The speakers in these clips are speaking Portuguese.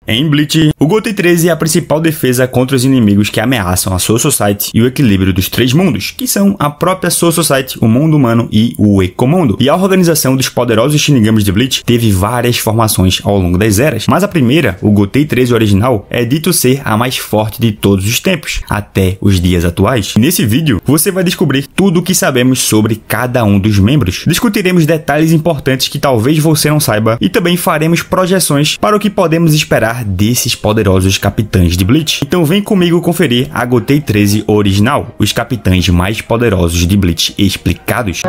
Em Bleach, o Gotei 13 é a principal defesa contra os inimigos que ameaçam a Soul Society e o equilíbrio dos três mundos, que são a própria Soul Society, o mundo humano e o Ecomundo. E a organização dos poderosos Shinigamis de Bleach teve várias formações ao longo das eras, mas a primeira, o Gotei 13 original, é dito ser a mais forte de todos os tempos, até os dias atuais. Nesse vídeo, você vai descobrir tudo o que sabemos sobre cada um dos membros. Discutiremos detalhes importantes que talvez você não saiba e também faremos projeções para o que podemos esperar desses poderosos capitães de Bleach. Então vem comigo conferir a Gotei 13 original, os capitães mais poderosos de Bleach explicados.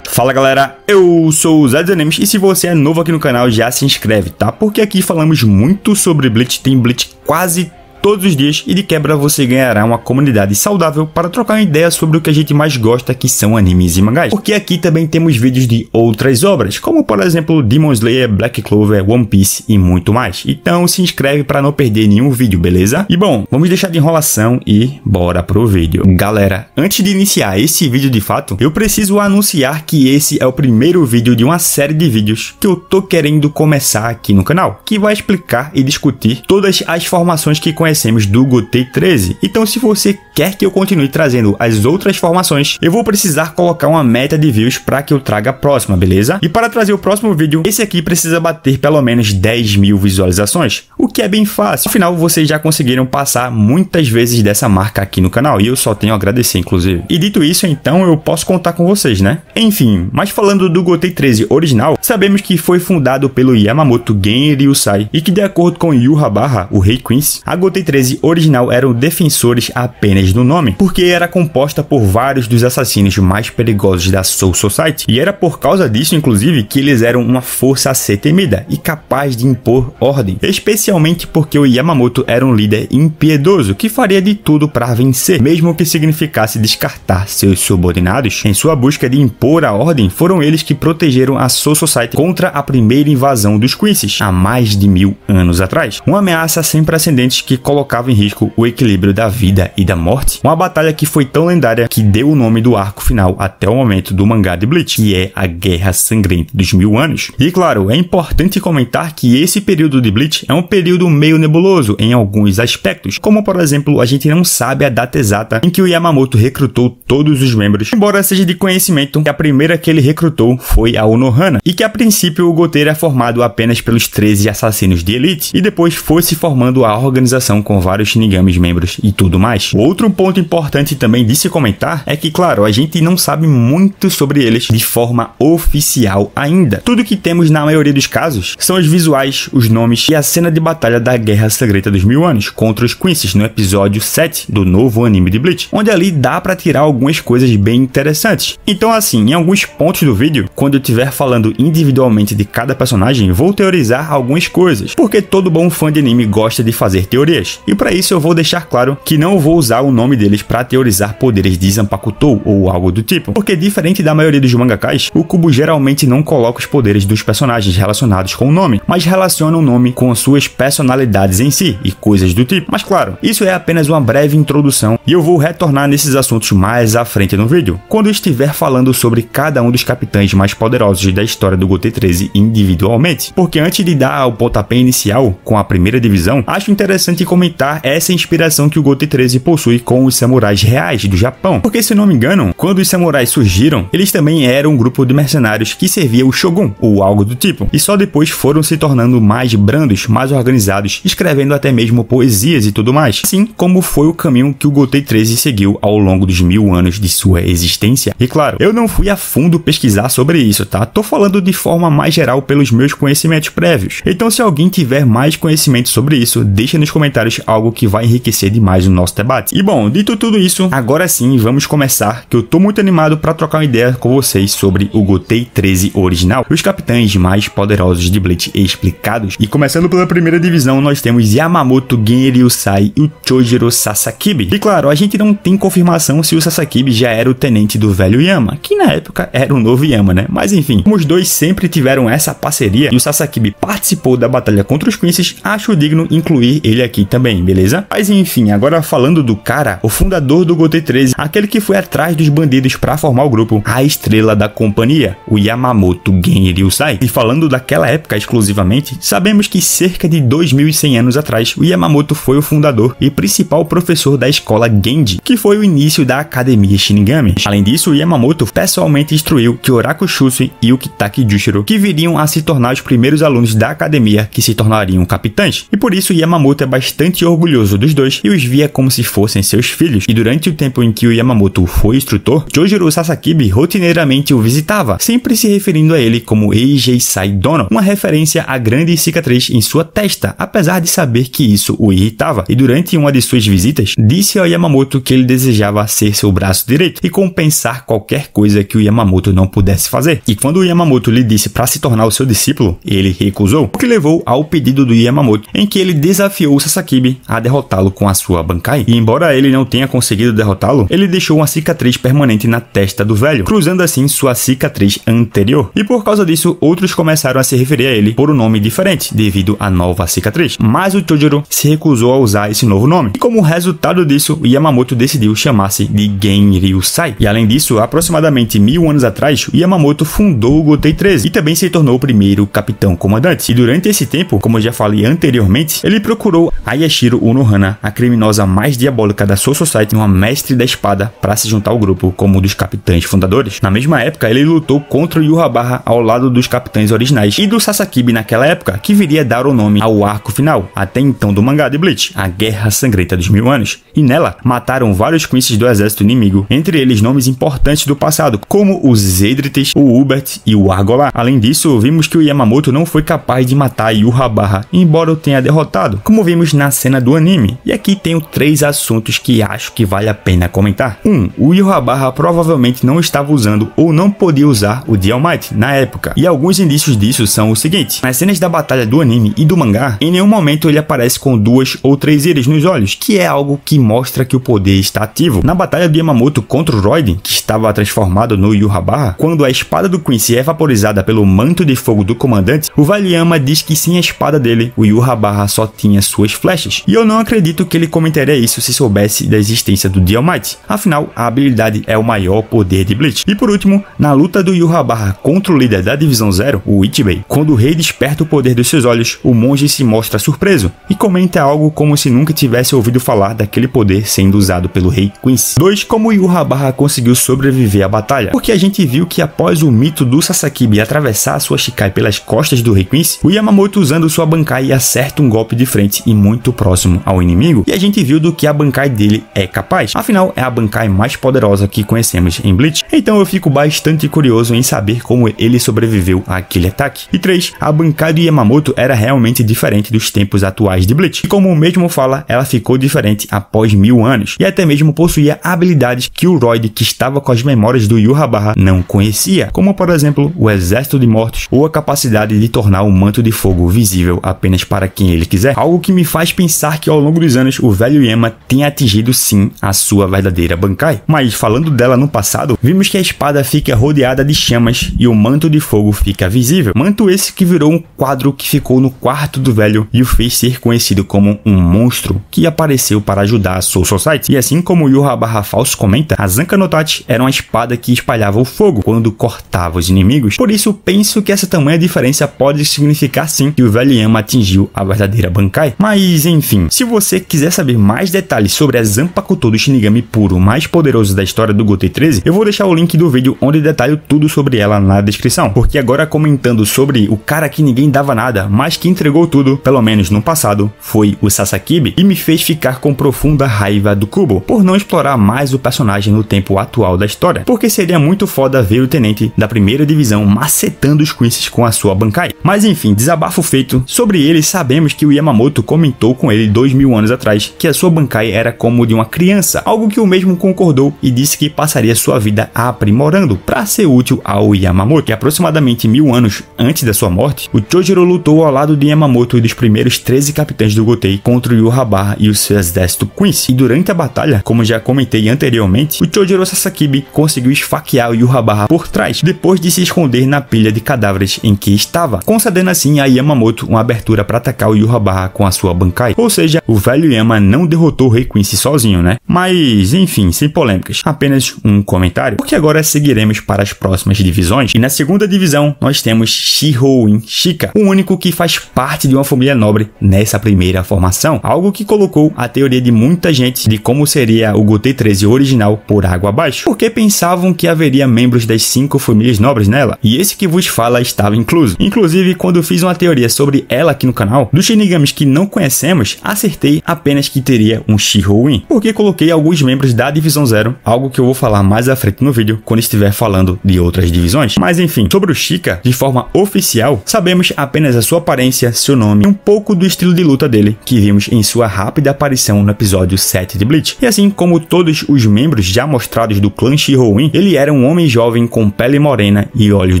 Fala galera, eu sou o Zé dos Animes e se você é novo aqui no canal já se inscreve, tá? Porque aqui falamos muito sobre Bleach, tem Bleach quase todos os dias e de quebra você ganhará uma comunidade saudável para trocar uma ideia sobre o que a gente mais gosta, que são animes e mangás. Porque aqui também temos vídeos de outras obras, como por exemplo Demon Slayer, Black Clover, One Piece e muito mais. Então se inscreve para não perder nenhum vídeo, beleza? E bom, vamos deixar de enrolação e bora pro vídeo. Galera, antes de iniciar esse vídeo de fato, eu preciso anunciar que esse é o primeiro vídeo de uma série de vídeos que eu tô querendo começar aqui no canal, que vai explicar e discutir todas as formações que conhecemos do Gotei 13. Então se você quer que eu continue trazendo as outras formações, eu vou precisar colocar uma meta de views para que eu traga a próxima, beleza? E para trazer o próximo vídeo, esse aqui precisa bater pelo menos 10 mil visualizações, o que é bem fácil. Afinal, vocês já conseguiram passar muitas vezes dessa marca aqui no canal e eu só tenho a agradecer, inclusive. E dito isso, então eu posso contar com vocês, né? Enfim, mas falando do Gotei 13 original, sabemos que foi fundado pelo Yamamoto Genryusai e que de acordo com Yūhabara, o Rei Quincy, a Gotei 13 original eram defensores apenas no nome, porque era composta por vários dos assassinos mais perigosos da Soul Society, e era por causa disso, inclusive, que eles eram uma força a ser temida e capaz de impor ordem, especialmente porque o Yamamoto era um líder impiedoso que faria de tudo para vencer, mesmo que significasse descartar seus subordinados. Em sua busca de impor a ordem, foram eles que protegeram a Soul Society contra a primeira invasão dos Quincy's, há mais de 1000 anos atrás, uma ameaça sem precedentes que colocava em risco o equilíbrio da vida e da morte, uma batalha que foi tão lendária que deu o nome do arco final até o momento do mangá de Bleach, que é a Guerra Sangrenta dos 1000 anos. E claro, é importante comentar que esse período de Bleach é um período meio nebuloso em alguns aspectos, como por exemplo, a gente não sabe a data exata em que o Yamamoto recrutou todos os membros, embora seja de conhecimento que a primeira que ele recrutou foi a Konohana, e que a princípio o Gotei era formado apenas pelos 13 assassinos de elite, e depois foi se formando a organização com vários Shinigamis membros e tudo mais. Outro ponto importante também de se comentar é que, claro, a gente não sabe muito sobre eles de forma oficial ainda. Tudo que temos na maioria dos casos são os visuais, os nomes e a cena de batalha da Guerra Sangrenta dos 1000 anos contra os Quincy's no episódio 7 do novo anime de Bleach, onde ali dá pra tirar algumas coisas bem interessantes. Então assim, em alguns pontos do vídeo, quando eu estiver falando individualmente de cada personagem, vou teorizar algumas coisas, porque todo bom fã de anime gosta de fazer teorias. E para isso eu vou deixar claro que não vou usar o nome deles para teorizar poderes de Zanpakuto ou algo do tipo, porque diferente da maioria dos mangakás, o Kubo geralmente não coloca os poderes dos personagens relacionados com o nome, mas relaciona o nome com suas personalidades em si e coisas do tipo. Mas claro, isso é apenas uma breve introdução e eu vou retornar nesses assuntos mais à frente no vídeo, quando eu estiver falando sobre cada um dos capitães mais poderosos da história do Gotei 13 individualmente, porque antes de dar o pontapé inicial com a primeira divisão, acho interessante comentar essa inspiração que o Gotei 13 possui com os samurais reais do Japão, porque se não me engano, quando os samurais surgiram, eles também eram um grupo de mercenários que servia o Shogun, ou algo do tipo, e só depois foram se tornando mais brandos, mais organizados, escrevendo até mesmo poesias e tudo mais, assim como foi o caminho que o Gotei 13 seguiu ao longo dos 1000 anos de sua existência. E claro, eu não fui a fundo pesquisar sobre isso, tá? Tô falando de forma mais geral pelos meus conhecimentos prévios, então se alguém tiver mais conhecimento sobre isso, deixa nos comentários algo que vai enriquecer demais o nosso debate. E bom, dito tudo isso, agora sim vamos começar, que eu tô muito animado para trocar uma ideia com vocês sobre o Gotei 13 original, os capitães mais poderosos de Bleach explicados. E começando pela primeira divisão, nós temos Yamamoto Genryusai e o Chojiro Sasakibe. E claro, a gente não tem confirmação se o Sasakibe já era o tenente do velho Yama, que na época era o novo Yama, né? Mas enfim, como os dois sempre tiveram essa parceria e o Sasakibe participou da batalha contra os Quincy's, acho digno incluir ele aqui também. também, beleza? Mas enfim, agora falando do cara, o fundador do Gotei 13, aquele que foi atrás dos bandidos para formar o grupo, a estrela da companhia, o Yamamoto Gen Ryusai. E falando daquela época exclusivamente, sabemos que cerca de 2100 anos atrás, o Yamamoto foi o fundador e principal professor da escola Genji, que foi o início da Academia Shinigami. Além disso, o Yamamoto pessoalmente instruiu Kyoraku Shusui e o Kitaki Jushiro, que viriam a se tornar os primeiros alunos da academia que se tornariam capitães. E por isso Yamamoto é bastante orgulhoso dos dois e os via como se fossem seus filhos. E durante o tempo em que o Yamamoto foi instrutor, Chojuro Sasakibe rotineiramente o visitava, sempre se referindo a ele como Eijei Sai Dono, uma referência à grande cicatriz em sua testa, apesar de saber que isso o irritava. E durante uma de suas visitas, disse ao Yamamoto que ele desejava ser seu braço direito e compensar qualquer coisa que o Yamamoto não pudesse fazer. E quando o Yamamoto lhe disse para se tornar o seu discípulo, ele recusou, o que levou ao pedido do Yamamoto, em que ele desafiou o Sasakibe a derrotá-lo com a sua Bankai. E embora ele não tenha conseguido derrotá-lo, ele deixou uma cicatriz permanente na testa do velho, cruzando assim sua cicatriz anterior. E por causa disso, outros começaram a se referir a ele por um nome diferente, devido à nova cicatriz. Mas o Chojuro se recusou a usar esse novo nome. E como resultado disso, o Yamamoto decidiu chamar-se de Gen Ryusai. E além disso, aproximadamente 1000 anos atrás, o Yamamoto fundou o Gotei 13 e também se tornou o primeiro capitão comandante. E durante esse tempo, como eu já falei anteriormente, ele procurou a Yashiro Unohana, a criminosa mais diabólica da Soul Society, uma mestre da espada, para se juntar ao grupo como um dos capitães fundadores. Na mesma época, ele lutou contra o Yurabara ao lado dos capitães originais e do Sasakibe naquela época, que viria a dar o nome ao arco final, até então do mangá de Bleach, a Guerra Sangrenta dos 1000 Anos. E nela, mataram vários quinces do exército inimigo, entre eles nomes importantes do passado, como os Zedrites, o Ubert e o Argolar. Além disso, vimos que o Yamamoto não foi capaz de matar Yurabara, embora o tenha derrotado, como vimos na cena do anime. E aqui tenho 3 assuntos que acho que vale a pena comentar. 1. O Yurabara provavelmente não estava usando ou não podia usar o All Might na época. E alguns indícios disso são o seguinte: nas cenas da batalha do anime e do mangá, em nenhum momento ele aparece com 2 ou 3 íris nos olhos, que é algo que mostra que o poder está ativo. Na batalha do Yamamoto contra o Roiden, que estava transformado no Yurabara, quando a espada do Quincy é vaporizada pelo manto de fogo do comandante, o Valiyama diz que sem a espada dele, o Yurabara só tinha suas flechas. E eu não acredito que ele comentaria isso se soubesse da existência do All Might. Afinal, a habilidade é o maior poder de Bleach. E por último, na luta do Yurabara contra o líder da Divisão Zero, o Ichibei, quando o rei desperta o poder dos seus olhos, o monge se mostra surpreso e comenta algo como se nunca tivesse ouvido falar daquele poder sendo usado pelo rei Quincy. 2. Como o Yurabara conseguiu sobreviver à batalha? Porque a gente viu que após o mito do Sasakibe atravessar a sua Shikai pelas costas do rei Quincy, o Yamamoto usando sua Bankai acerta um golpe de frente e muito próximo ao inimigo, e a gente viu do que a Bankai dele é capaz. Afinal, é a Bankai mais poderosa que conhecemos em Bleach. Então eu fico bastante curioso em saber como ele sobreviveu àquele ataque. E 3. A Bankai do Yamamoto era realmente diferente dos tempos atuais de Bleach. E como o mesmo fala, ela ficou diferente após 1000 anos, e até mesmo possuía habilidades que o Roid, que estava com as memórias do Yurabara, não conhecia, como por exemplo o Exército de Mortos ou a capacidade de tornar o manto de fogo visível apenas para quem ele quiser. Algo que me faz pensar que ao longo dos anos o velho Yama tenha atingido sim a sua verdadeira Bankai. Mas falando dela no passado, vimos que a espada fica rodeada de chamas e o manto de fogo fica visível. Manto esse que virou um quadro que ficou no quarto do velho e o fez ser conhecido como um monstro que apareceu para ajudar a Soul Society. E assim como o Yurabara Falso comenta, a Zanka no Tachi era uma espada que espalhava o fogo quando cortava os inimigos. Por isso penso que essa tamanha diferença pode significar sim que o velho Yama atingiu a verdadeira Bankai. Mas enfim, se você quiser saber mais detalhes sobre a Zanpakuto do Shinigami puro mais poderoso da história do Gotei 13, eu vou deixar o link do vídeo onde detalho tudo sobre ela na descrição. Porque agora comentando sobre o cara que ninguém dava nada, mas que entregou tudo, pelo menos no passado, foi o Sasakibe, e me fez ficar com profunda raiva do Kubo por não explorar mais o personagem no tempo atual da história, porque seria muito foda ver o tenente da primeira divisão macetando os Quincy's com a sua Bankai. Mas enfim, desabafo feito. Sobre ele, sabemos que o Yamamoto comentou com ele 2000 anos atrás que a sua Bankai era como de uma criança, algo que o mesmo concordou e disse que passaria sua vida aprimorando para ser útil ao Yamamoto. E aproximadamente 1000 anos antes da sua morte, o Chojuro lutou ao lado de Yamamoto e dos primeiros 13 capitães do Gotei contra o Yurabara e o seu exército Quincy. E durante a batalha, como já comentei anteriormente, o Chojuro Sasakibe conseguiu esfaquear o Yurabara por trás, depois de se esconder na pilha de cadáveres em que estava, concedendo assim a Yamamoto uma abertura para atacar o Yurabara com a sua Bankai. Sakai. Ou seja, o velho Yama não derrotou o Rei Quincy sozinho, né? Mas, enfim, sem polêmicas. Apenas um comentário, porque agora seguiremos para as próximas divisões. E na segunda divisão, nós temos Shihoin Shika, o único que faz parte de uma família nobre nessa primeira formação. Algo que colocou a teoria de muita gente de como seria o Gotei 13 original por água abaixo. Porque pensavam que haveria membros das 5 famílias nobres nela. E esse que vos fala estava incluso. Inclusive, quando eu fiz uma teoria sobre ela aqui no canal, dos Shinigamis que não conhecemos, acertei apenas que teria um Shihoin, porque coloquei alguns membros da divisão 0, algo que eu vou falar mais à frente no vídeo, quando estiver falando de outras divisões. Mas enfim, sobre o Shika, de forma oficial, sabemos apenas a sua aparência, seu nome e um pouco do estilo de luta dele, que vimos em sua rápida aparição no episódio 7 de Bleach. E assim como todos os membros já mostrados do clã Shihoin, ele era um homem jovem com pele morena e olhos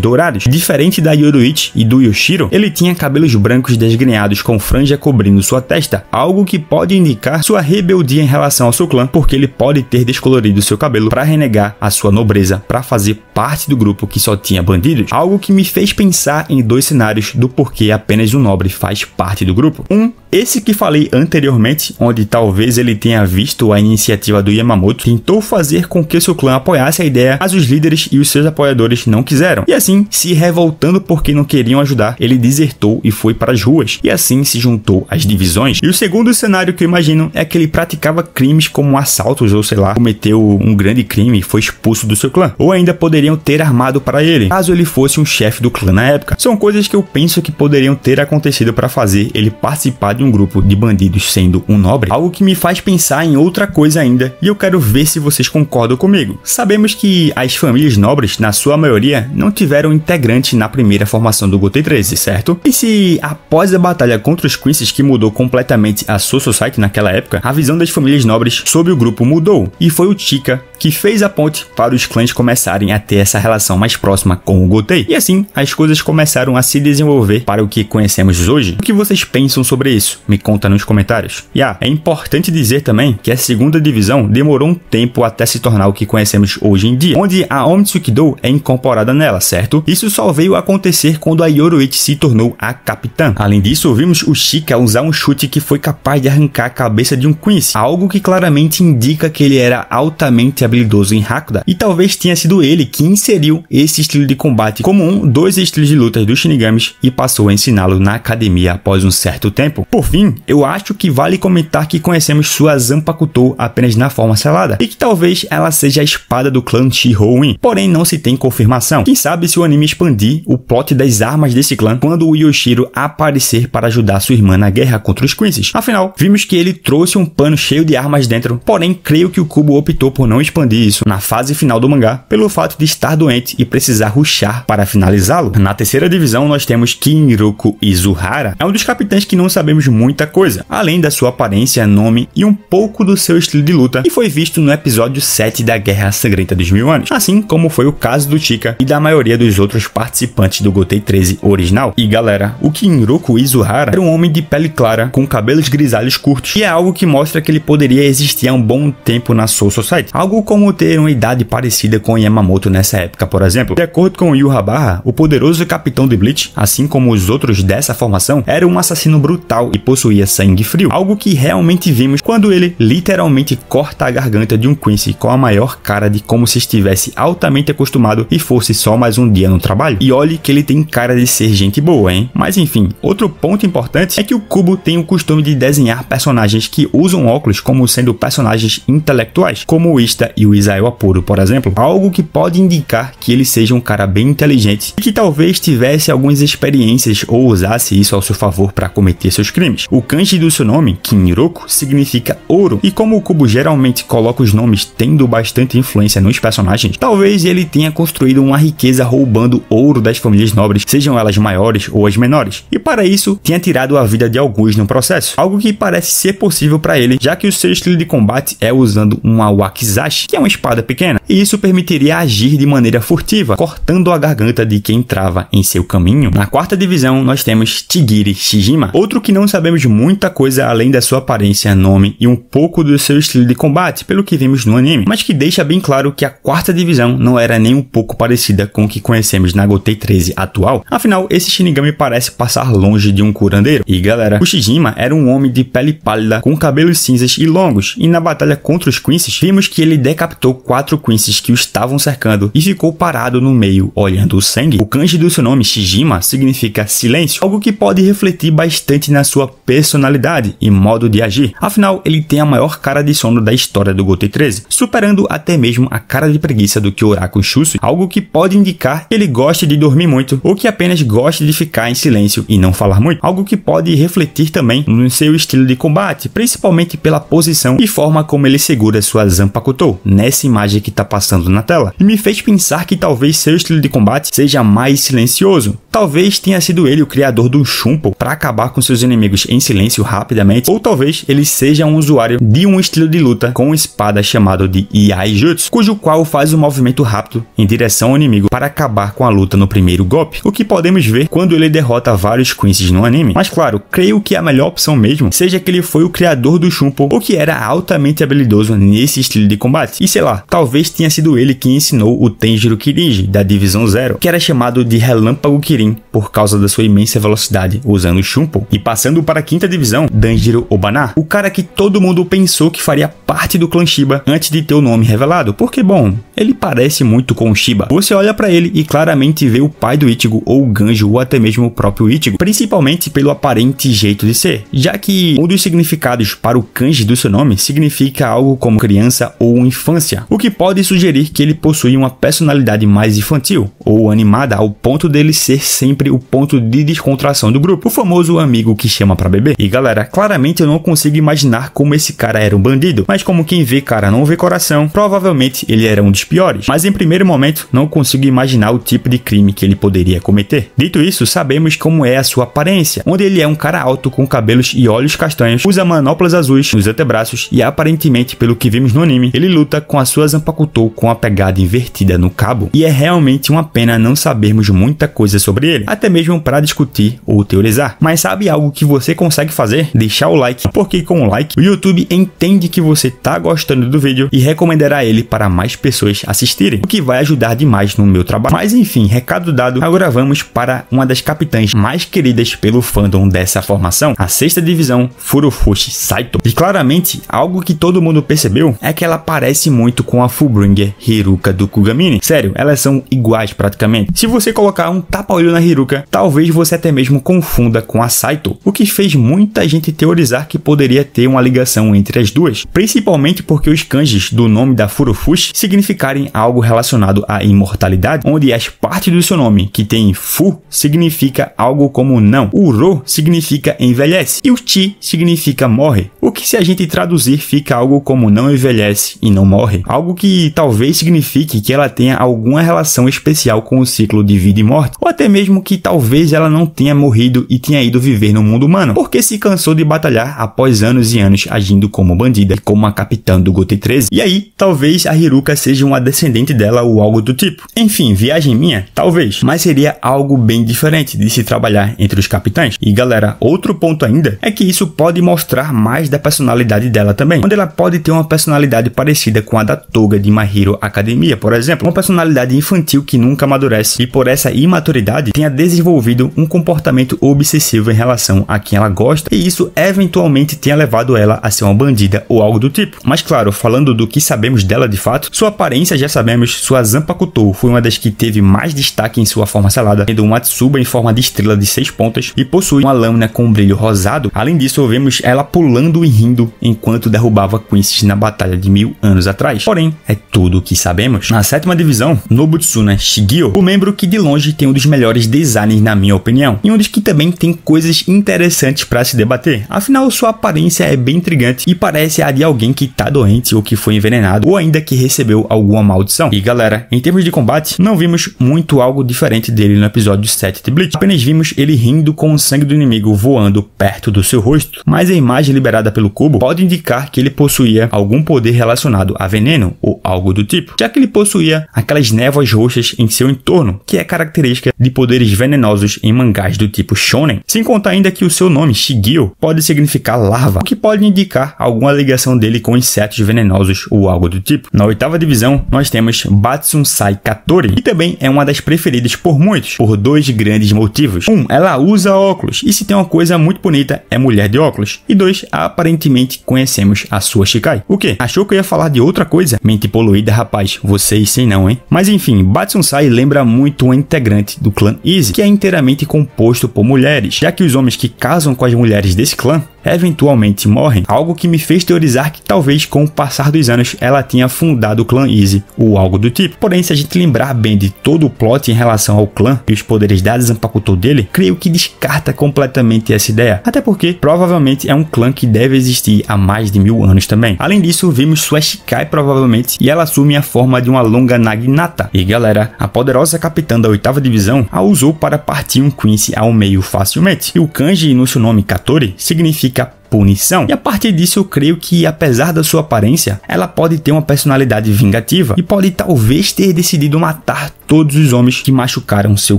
dourados. Diferente da Yoruichi e do Yoshiro, ele tinha cabelos brancos desgrenhados com franja cobrindo sua testa, algo que pode indicar sua rebeldia em relação ao seu clã, porque ele pode ter descolorido seu cabelo para renegar a sua nobreza para fazer parte do grupo que só tinha bandidos, algo que me fez pensar em 2 cenários do porquê apenas um nobre faz parte do grupo. Esse que falei anteriormente, onde talvez ele tenha visto a iniciativa do Yamamoto, tentou fazer com que seu clã apoiasse a ideia, mas os líderes e os seus apoiadores não quiseram. E assim, se revoltando porque não queriam ajudar, ele desertou e foi para as ruas, e assim se juntou às divisões. E o segundo cenário que eu imagino é que ele praticava crimes como assaltos ou sei lá, cometeu um grande crime e foi expulso do seu clã, ou ainda poderiam ter armado para ele, caso ele fosse um chefe do clã na época. São coisas que eu penso que poderiam ter acontecido para fazer ele participar de um grupo de bandidos sendo um nobre, algo que me faz pensar em outra coisa ainda, e eu quero ver se vocês concordam comigo. Sabemos que as famílias nobres, na sua maioria, não tiveram integrante na primeira formação do Gotei 13, certo? E se após a batalha contra os Quincy's, que mudou completamente a Soul Society naquela época, a visão das famílias nobres sobre o grupo mudou, e foi o Chika que fez a ponte para os clãs começarem a ter essa relação mais próxima com o Gotei. E assim, as coisas começaram a se desenvolver para o que conhecemos hoje. O que vocês pensam sobre isso? Me conta nos comentários. E é importante dizer também que a segunda divisão demorou um tempo até se tornar o que conhecemos hoje em dia, onde a Omitsuki-do é incorporada nela, certo? Isso só veio acontecer quando a Yoruichi se tornou a capitã. Além disso, vimos o Shika usar um chute que foi capaz de arrancar a cabeça de um Quincy, algo que claramente indica que ele era altamente habilidoso em Hakuda, e talvez tenha sido ele que inseriu esse estilo de combate como um dos estilos de luta dos Shinigamis e passou a ensiná-lo na academia após um certo tempo. Por fim, eu acho que vale comentar que conhecemos sua Zanpakuto apenas na forma selada, e que talvez ela seja a espada do clã Shihoin, porém não se tem confirmação. Quem sabe se o anime expandir o plot das armas desse clã quando o Yoshiro aparecer para ajudar sua irmã na guerra contra os Quincy's. Afinal, vimos que ele trouxe um pano cheio de armas dentro, porém creio que o Kubo optou por não expandir isso na fase final do mangá, pelo fato de estar doente e precisar rushar para finalizá-lo. Na terceira divisão nós temos Kinroku Izuhara, é um dos capitães que não sabemos muita coisa, além da sua aparência, nome e um pouco do seu estilo de luta, e foi visto no episódio 7 da Guerra Sangrenta dos Mil Anos, assim como foi o caso do Chika e da maioria dos outros participantes do Gotei 13 original. E galera, o Kinroku Izuhara era um homem de pele clara, com cabelos grisalhos curtos, e é algo que mostra que ele poderia existir há um bom tempo na Soul Society, algo como ter uma idade parecida com Yamamoto nessa época, por exemplo. De acordo com Yu Habarra, o poderoso capitão de Bleach, assim como os outros dessa formação, era um assassino brutal e possuía sangue frio, algo que realmente vimos quando ele literalmente corta a garganta de um Quincy com a maior cara de como se estivesse altamente acostumado e fosse só mais um dia no trabalho. E olhe que ele tem cara de ser gente boa, hein? Mas enfim, outro ponto importante é que o Kubo tem o costume de desenhar personagens que usam óculos como sendo personagens intelectuais, como o Ista e o Isao Apuro, por exemplo, algo que pode indicar que ele seja um cara bem inteligente e que talvez tivesse algumas experiências ou usasse isso ao seu favor para cometer seus crimes. O kanji do seu nome, Kinroku, significa ouro, e como o Kubo geralmente coloca os nomes tendo bastante influência nos personagens, talvez ele tenha construído uma riqueza roubando ouro das famílias nobres, sejam elas maiores ou as menores, e para isso tinha tirado a vida de alguns no processo, algo que parece ser possível para ele, já que o seu estilo de combate é usando uma wakizashi, que é uma espada pequena, e isso permitiria agir de maneira furtiva, cortando a garganta de quem entrava em seu caminho. Na quarta divisão nós temos Chigiri Shijima, outro que não sabemos muita coisa além da sua aparência, nome e um pouco do seu estilo de combate, pelo que vimos no anime, mas que deixa bem claro que a quarta divisão não era nem um pouco parecida com o que conhecemos na Gotei 13 atual. Afinal, esse Shinigami parece passar longe de um curandeiro. E galera, o Shijima era um homem de pele pálida com cabelos cinzas e longos, e na batalha contra os Quincy's, vimos que ele decapitou 4 Quincy's que o estavam cercando e ficou parado no meio, olhando o sangue. O kanji do seu nome, Shijima, significa silêncio, algo que pode refletir bastante na sua personalidade e modo de agir. Afinal, ele tem a maior cara de sono da história do Gotei 13, superando até mesmo a cara de preguiça do Kyoraku Shusui, algo que pode indicar que ele gosta de dormir muito ou que apenas gosta de ficar em silêncio e não falar muito, algo que pode refletir também no seu estilo de combate, principalmente pela posição e forma como ele segura sua Zanpakutou, nessa imagem que está passando na tela, e me fez pensar que talvez seu estilo de combate seja mais silencioso. Talvez tenha sido ele o criador do Shunpo para acabar com seus inimigos em silêncio rapidamente, ou talvez ele seja um usuário de um estilo de luta com espada chamado de Iai Jutsu, cujo qual faz um movimento rápido em direção ao inimigo para acabar com a luta no primeiro golpe, o que podemos ver quando ele derrota vários Quincy's no anime. Mas claro, creio que a melhor opção mesmo seja que ele foi o criador do Shunpo ou que era altamente habilidoso nesse estilo de combate, e sei lá, talvez tenha sido ele que ensinou o Tenjiro Kiriji da Divisão Zero, que era chamado de Relâmpago Kirin por causa da sua imensa velocidade usando o Shunpo. E passando para a 5ª divisão, Danjiro Obana, o cara que todo mundo pensou que faria parte do clã Shiba antes de ter o nome revelado, porque bom, ele parece muito com o Shiba. Você olha para ele e claramente vê o pai do Ichigo ou o Ganjo ou até mesmo o próprio Ichigo, principalmente pelo aparente jeito de ser, já que um dos significados para o kanji do seu nome significa algo como criança ou infância, o que pode sugerir que ele possui uma personalidade mais infantil ou animada ao ponto dele ser sempre o ponto de descontração do grupo, o famoso amigo que chama pra beber. E galera, claramente eu não consigo imaginar como esse cara era um bandido, mas como quem vê cara não vê coração, provavelmente ele era um dos piores, mas em primeiro momento não consigo imaginar o tipo de crime que ele poderia cometer. Dito isso, sabemos como é a sua aparência, onde ele é um cara alto com cabelos e olhos castanhos, usa manoplas azuis nos antebraços e aparentemente, pelo que vimos no anime, ele luta com a sua Zanpakutou com a pegada invertida no cabo, e é realmente uma pena não sabermos muita coisa sobre ele, até mesmo para discutir ou teorizar. Mas sabe algo que você consegue fazer? Deixar o like, porque com o like o YouTube entende que você tá gostando do vídeo e recomendará ele para mais pessoas assistirem, o que vai ajudar demais no meu trabalho. Mas enfim, recado dado, agora vamos para uma das capitãs mais queridas pelo fandom dessa formação, a 6ª divisão Furufushi Saito. E claramente, algo que todo mundo percebeu é que ela parece muito com a Fullbringer Hiruka do Kugamine. Sério, elas são iguais praticamente. Se você colocar um tapa-olho na Hiruka, talvez você até mesmo confunda com a Saito, o que fez muita gente teorizar que poderia ter uma ligação entre as duas, principalmente porque os kanjis do nome da Furufushi significarem algo relacionado à imortalidade, onde as partes do seu nome que tem Fu significa algo como não, o Ro significa envelhece e o Chi significa morre, o que se a gente traduzir fica algo como não envelhece e não morre, algo que talvez signifique que ela tenha alguma relação especial com o ciclo de vida e morte, ou até mesmo que talvez ela não tenha morrido e tenha ido viver no mundo humano, porque se cansou de batalhar após anos e anos agindo como bandida e como a capitã do Gotei 13. E aí, talvez a Hiruka seja uma descendente dela ou algo do tipo. Enfim, viagem minha? Talvez, mas seria algo bem diferente de se trabalhar entre os capitães. E galera, outro ponto ainda é que isso pode mostrar mais da personalidade dela também, onde ela pode ter uma personalidade parecida com a da Toga de My Hero Academia, por exemplo, uma personalidade infantil que nunca amadurece e por essa imaturidade tenha desenvolvido um comportamento obsessivo em relação a quem ela gosta, e isso eventualmente tenha levado ela a ser uma bandida ou algo do tipo. Mas claro, falando do que sabemos dela de fato, sua aparência já sabemos, sua Zanpakutou foi uma das que teve mais destaque em sua forma selada, tendo um Matsuba em forma de estrela de 6 pontas e possui uma lâmina com um brilho rosado. Além disso, vemos ela pulando e rindo enquanto derrubava Quincy's na batalha de 1000 anos atrás. Porém, é tudo o que sabemos. Na 7ª divisão, Nobutsuna Shigio, o membro que de longe tem um dos melhores designs na minha opinião, e um dos que também tem coisas interessantes para se debater. Afinal, sua aparência é bem intrigante e parece a de alguém que tá doente ou que foi envenenado ou ainda que recebeu alguma maldição. E galera, em termos de combate, não vimos muito algo diferente dele no episódio 7 de Bleach. Apenas vimos ele rindo com o sangue do inimigo voando perto do seu rosto, mas a imagem liberada pelo cubo pode indicar que ele possuía algum poder relacionado a veneno ou algo do tipo, já que ele possuía aquelas névoas roxas em seu entorno, que é característica de poderes venenosos em mangás do tipo shonen, sem contar ainda que o seu nome, Shigio, pode significar larva, o que pode indicar alguma ligação dele com insetos venenosos ou algo do tipo. Na 8ª divisão, nós temos Batsunsai Katori, que também é uma das preferidas por muitos, por dois grandes motivos. Ela usa óculos, e se tem uma coisa muito bonita bonita é mulher de óculos. E 2, aparentemente conhecemos a sua Shikai. O quê? Achou que eu ia falar de outra coisa? Mente poluída, rapaz. Vocês sei não, hein? Mas enfim, Batsunsai lembra muito um integrante do clã Easy, que é inteiramente composto por mulheres, já que os homens que casam com as mulheres desse clã eventualmente morrem, algo que me fez teorizar que talvez com o passar dos anos ela tinha fundado o clã Easy ou algo do tipo. Porém, se a gente lembrar bem de todo o plot em relação ao clã e os poderes da Zanpakuto dele, creio que descarta completamente essa ideia, até porque provavelmente é um clã que deve existir há mais de 1000 anos também. Além disso, vimos sua Shikai provavelmente e ela assume a forma de uma longa Naginata. E galera, a poderosa capitã da 8ª divisão a usou para partir um Quincy ao meio facilmente. E o kanji no seu nome Katori significa punição. E a partir disso eu creio que, apesar da sua aparência, ela pode ter uma personalidade vingativa e pode talvez ter decidido matar todos os homens que machucaram seu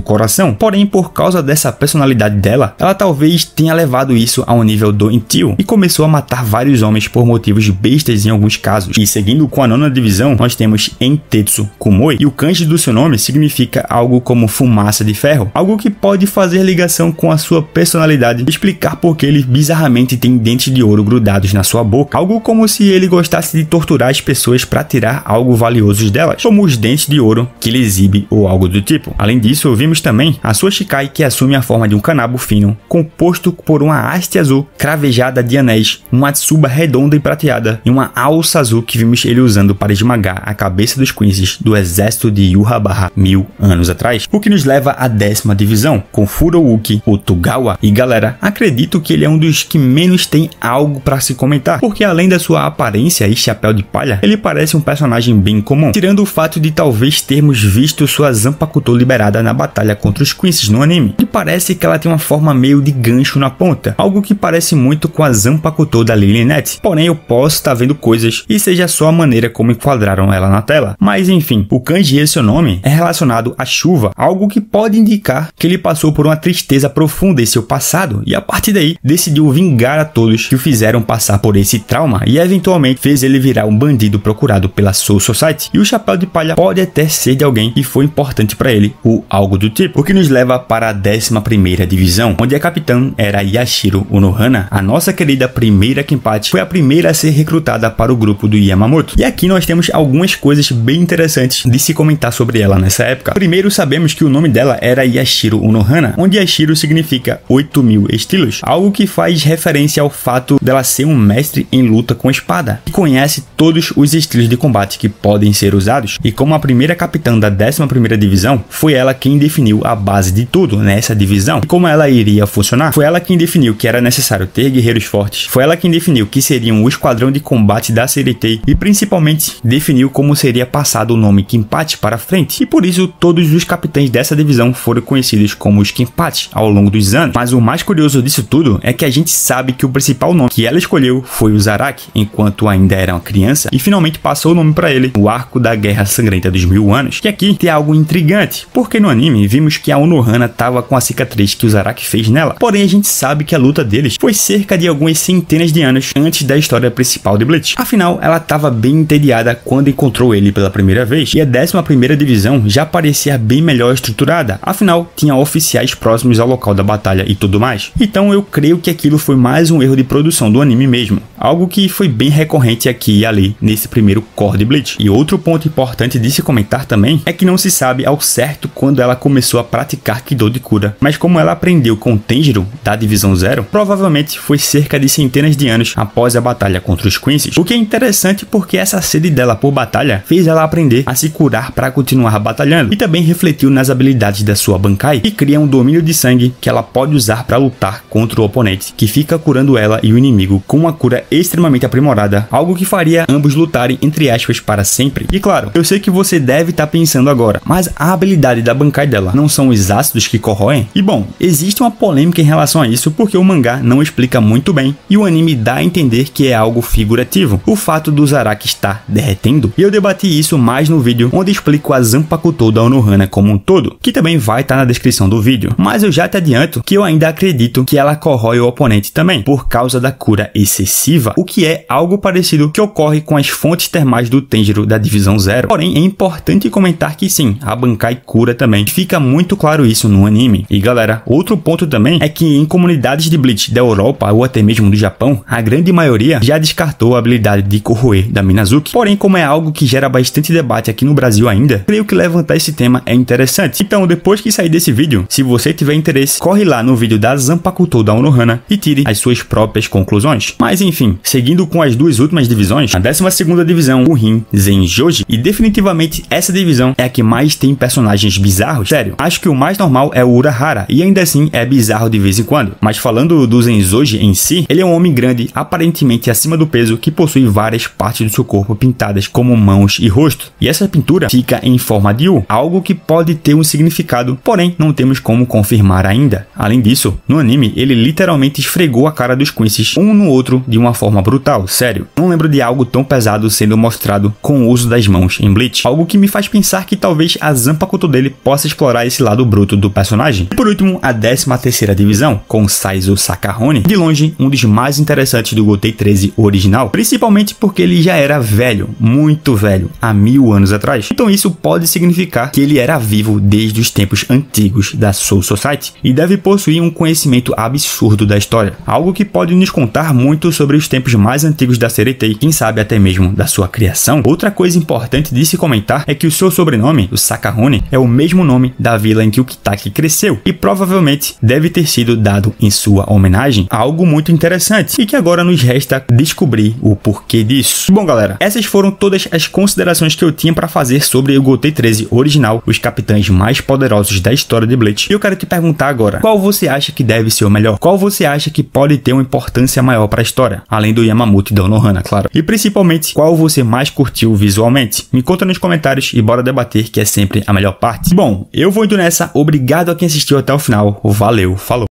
coração. Porém, por causa dessa personalidade dela, ela talvez tenha levado isso ao nível doentio e começou a matar vários homens por motivos bestas em alguns casos. E seguindo com a 9ª divisão, nós temos Entetsu Kumoi, e o kanji do seu nome significa algo como fumaça de ferro, algo que pode fazer ligação com a sua personalidade e explicar porque ele bizarramente tem dentes de ouro grudados na sua boca, algo como se ele gostasse de torturar as pessoas para tirar algo valioso delas, como os dentes de ouro que ele exibe ou algo do tipo. Além disso, vimos também a sua Shikai, que assume a forma de um kanabo fino, composto por uma haste azul cravejada de anéis, uma tsuba redonda e prateada e uma alça azul que vimos ele usando para esmagar a cabeça dos Quincy's do exército de Yūrabara 1000 anos atrás, o que nos leva à 10ª divisão, com Furouki Otogawa. E galera, acredito que ele é um dos que menos tem algo para se comentar, porque além da sua aparência e chapéu de palha, ele parece um personagem bem comum, tirando o fato de talvez termos visto sua Zanpakuto liberada na batalha contra os Quincy's no anime. E parece que ela tem uma forma meio de gancho na ponta, algo que parece muito com a Zanpakuto da Lilinette. Porém, eu posso estar vendo coisas e seja só a maneira como enquadraram ela na tela. Mas enfim, o kanji e seu nome é relacionado à chuva, algo que pode indicar que ele passou por uma tristeza profunda em seu passado e a partir daí decidiu vingar a todos que o fizeram passar por esse trauma e eventualmente fez ele virar um bandido procurado pela Soul Society. E o chapéu de palha pode até ser de alguém que foi importante para ele ou algo do tipo, o que nos leva para a 11ª divisão, onde a capitã era Yashiro Unohana. A nossa querida primeira Kenpachi foi a primeira a ser recrutada para o grupo do Yamamoto. E aqui nós temos algumas coisas bem interessantes de se comentar sobre ela nessa época. Primeiro, sabemos que o nome dela era Yashiro Unohana, onde Yashiro significa 8000 estilos, algo que faz referência ao fato dela ser um mestre em luta com espada e conhece todos os estilos de combate que podem ser usados. E como a primeira capitã da 11ª divisão, foi ela quem definiu a base de tudo nessa divisão e como ela iria funcionar. Foi ela quem definiu que era necessário ter guerreiros fortes, foi ela quem definiu que seriam o esquadrão de combate da Seireitei e principalmente definiu como seria passado o nome Kenpachi para frente. E por isso todos os capitães dessa divisão foram conhecidos como os Kenpachi ao longo dos anos. Mas o mais curioso disso tudo é que a gente sabe que o principal nome que ela escolheu foi o Zaraki, enquanto ainda era uma criança, e finalmente passou o nome para ele no arco da Guerra Sangrenta dos 1000 anos. E aqui tem algo intrigante, porque no anime vimos que a Unohana tava com a cicatriz que o Zaraki fez nela, porém a gente sabe que a luta deles foi cerca de algumas centenas de anos antes da história principal de Bleach. Afinal, ela estava bem entediada quando encontrou ele pela primeira vez, e a 11ª divisão já parecia bem melhor estruturada, afinal tinha oficiais próximos ao local da batalha e tudo mais. Então eu creio que aquilo foi mais um erro de produção do anime mesmo, algo que foi bem recorrente aqui e ali nesse primeiro core de Bleach. E outro ponto importante de se comentar também é que não se sabe ao certo quando ela começou a praticar Kido de cura, mas como ela aprendeu com Tenjiro da divisão 0, provavelmente foi cerca de centenas de anos após a batalha contra os Quincy's, o que é interessante porque essa sede dela por batalha fez ela aprender a se curar para continuar batalhando, e também refletiu nas habilidades da sua Bankai, que cria um domínio de sangue que ela pode usar para lutar contra o oponente, que fica curando ela e o inimigo com uma cura extremamente aprimorada, algo que faria ambos lutarem entre aspas para sempre. E claro, eu sei que você deve estar pensando agora, mas a habilidade da Bankai dela não são os ácidos que corroem? E bom, existe uma polêmica em relação a isso porque o mangá não explica muito bem e o anime dá a entender que é algo figurativo, o fato do Zaraki estar derretendo, e eu debati isso mais no vídeo onde explico a Zanpakuto da Unohana como um todo, que também vai estar na descrição do vídeo, mas eu já te adianto que eu ainda acredito que ela corrói o oponente também, por causa da cura excessiva, o que é algo parecido que ocorre com as fontes termais do Tenjiro da divisão 0. Porém, é importante comentar que sim, a Bankai cura também. Fica muito claro isso no anime. E galera, outro ponto também é que em comunidades de Bleach da Europa ou até mesmo do Japão, a grande maioria já descartou a habilidade de corroer da Minazuki. Porém, como é algo que gera bastante debate aqui no Brasil ainda, creio que levantar esse tema é interessante. Então, depois que sair desse vídeo, se você tiver interesse, corre lá no vídeo da Zanpakuto da Unohana e tire as suas próprias conclusões. Mas enfim, seguindo com as duas últimas divisões, a 12ª divisão, Urin Zenjoji, e definitivamente essa divisão é a que mais tem personagens bizarros. Sério, acho que o mais normal é o Urahara, e ainda assim é bizarro de vez em quando. Mas falando do Zenjoji em si, ele é um homem grande, aparentemente acima do peso, que possui várias partes do seu corpo pintadas como mãos e rosto. E essa pintura fica em forma de U, algo que pode ter um significado, porém não temos como confirmar ainda. Além disso, no anime, ele literalmente esfregou a cara dos Quincy's um no outro de uma forma brutal, sério. Não lembro de algo tão pesado sendo mostrado com o uso das mãos em Bleach, algo que me faz pensar que talvez a Zanpakuto dele possa explorar esse lado bruto do personagem. E por último, a 13ª divisão, com Saizo Sakahone, de longe um dos mais interessantes do Gotei 13 original, principalmente porque ele já era velho, muito velho, há 1000 anos atrás. Então isso pode significar que ele era vivo desde os tempos antigos da Soul Society e deve possuir um conhecimento absurdo da história, algo que pode nos contar muito sobre os tempos mais antigos da Seretei, quem sabe até mesmo da sua criação. Outra coisa importante de se comentar é que o seu sobrenome, o Sakahone, é o mesmo nome da vila em que o Kitaki cresceu e provavelmente deve ter sido dado em sua homenagem, algo muito interessante e que agora nos resta descobrir o porquê disso. Bom galera, essas foram todas as considerações que eu tinha para fazer sobre o Gotei 13 original, os capitães mais poderosos da história de Bleach. E eu quero te perguntar agora, qual você acha que deve ser o melhor? Qual você acha que pode ter uma importância maior para a história? Além do Yamamoto e da Unohana, claro. E principalmente, qual você mais curtiu visualmente? Me conta nos comentários e bora debater, que é sempre a melhor parte. Bom, eu vou indo nessa. Obrigado a quem assistiu até o final. Valeu, falou!